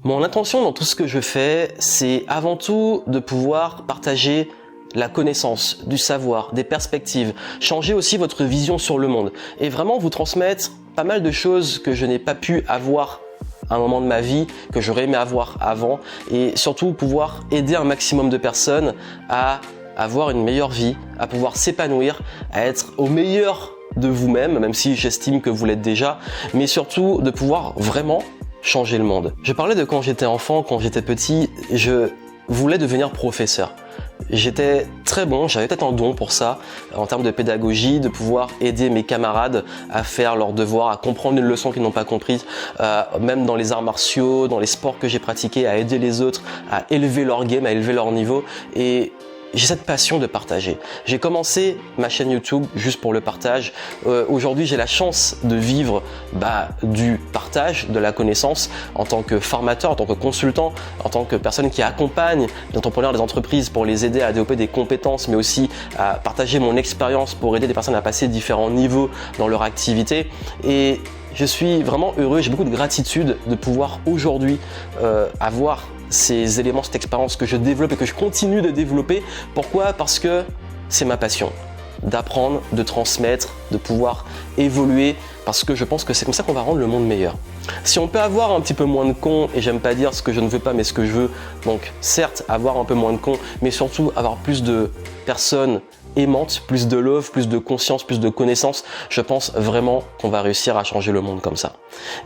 Mon intention dans tout ce que je fais, c'est avant tout de pouvoir partager la connaissance, du savoir, des perspectives, changer aussi votre vision sur le monde et vraiment vous transmettre pas mal de choses que je n'ai pas pu avoir à un moment de ma vie, que j'aurais aimé avoir avant et surtout pouvoir aider un maximum de personnes à avoir une meilleure vie, à pouvoir s'épanouir, à être au meilleur de vous-même, même si j'estime que vous l'êtes déjà, mais surtout de pouvoir vraiment changer le monde. Je parlais de quand j'étais enfant, quand j'étais petit, je voulais devenir professeur. J'étais très bon, j'avais peut-être un don pour ça, en termes de pédagogie, de pouvoir aider mes camarades à faire leurs devoirs, à comprendre une leçon qu'ils n'ont pas comprise, même dans les arts martiaux, dans les sports que j'ai pratiqués, à aider les autres, à élever leur game, à élever leur niveau. Et j'ai cette passion de partager. J'ai commencé ma chaîne YouTube juste pour le partage. Aujourd'hui, j'ai la chance de vivre du partage, de la connaissance en tant que formateur, en tant que consultant, en tant que personne qui accompagne les entrepreneurs, les entreprises pour les aider à développer des compétences, mais aussi à partager mon expérience pour aider des personnes à passer différents niveaux dans leur activité. Et je suis vraiment heureux, j'ai beaucoup de gratitude de pouvoir aujourd'hui avoir ces éléments, cette expérience que je développe et que je continue de développer. Pourquoi ? Parce que c'est ma passion, d'apprendre, de transmettre, de pouvoir évoluer, parce que je pense que c'est comme ça qu'on va rendre le monde meilleur. Si on peut avoir un petit peu moins de cons, et j'aime pas dire ce que je ne veux pas mais ce que je veux, donc certes avoir un peu moins de cons, mais surtout avoir plus de personnes aimantes, plus de love, plus de conscience, plus de connaissances, je pense vraiment qu'on va réussir à changer le monde comme ça.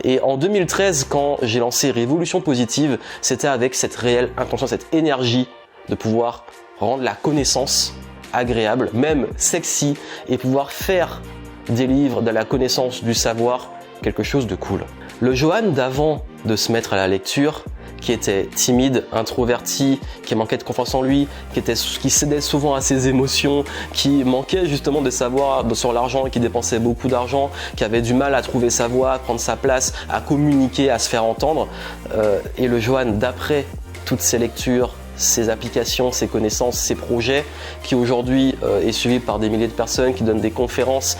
Et en 2013, quand j'ai lancé Révolution Positive, c'était avec cette réelle intention, cette énergie de pouvoir rendre la connaissance agréable, même sexy, et pouvoir faire des livres, de la connaissance, du savoir, quelque chose de cool. Le Johan d'avant de se mettre à la lecture, qui était timide, introverti, qui manquait de confiance en lui, qui cédait souvent à ses émotions, qui manquait justement de savoir sur l'argent et qui dépensait beaucoup d'argent, qui avait du mal à trouver sa voie, à prendre sa place, à communiquer, à se faire entendre. Et le Johan d'après toutes ces lectures, ses applications, ses connaissances, ses projets, qui aujourd'hui est suivi par des milliers de personnes, qui donne des conférences,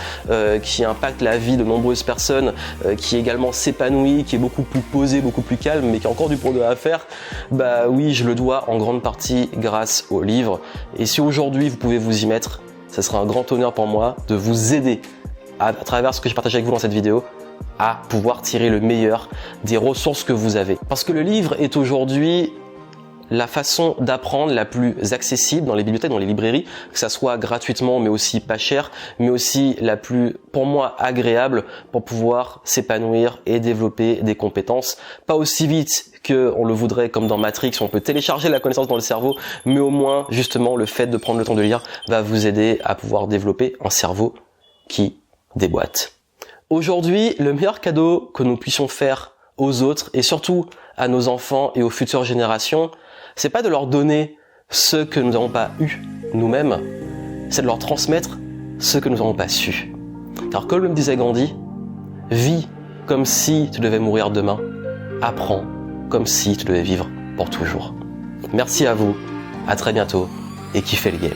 qui impacte la vie de nombreuses personnes, qui également s'épanouit, qui est beaucoup plus posé, beaucoup plus calme, mais qui a encore du progrès à faire, oui, je le dois en grande partie grâce au livre. Et si aujourd'hui vous pouvez vous y mettre, ce sera un grand honneur pour moi de vous aider à travers ce que j'ai partagé avec vous dans cette vidéo, à pouvoir tirer le meilleur des ressources que vous avez. Parce que le livre est aujourd'hui la façon d'apprendre la plus accessible dans les bibliothèques, dans les librairies, que ça soit gratuitement mais aussi pas cher, mais aussi la plus, pour moi, agréable pour pouvoir s'épanouir et développer des compétences. Pas aussi vite qu'on le voudrait comme dans Matrix, où on peut télécharger la connaissance dans le cerveau, mais au moins, justement, le fait de prendre le temps de lire va vous aider à pouvoir développer un cerveau qui déboîte. Aujourd'hui, le meilleur cadeau que nous puissions faire aux autres et surtout à nos enfants et aux futures générations, c'est pas de leur donner ce que nous n'avons pas eu nous-mêmes, c'est de leur transmettre ce que nous n'avons pas su. Car comme le disait Gandhi, vis comme si tu devais mourir demain, apprends comme si tu devais vivre pour toujours. Merci à vous, à très bientôt et kiffez le game.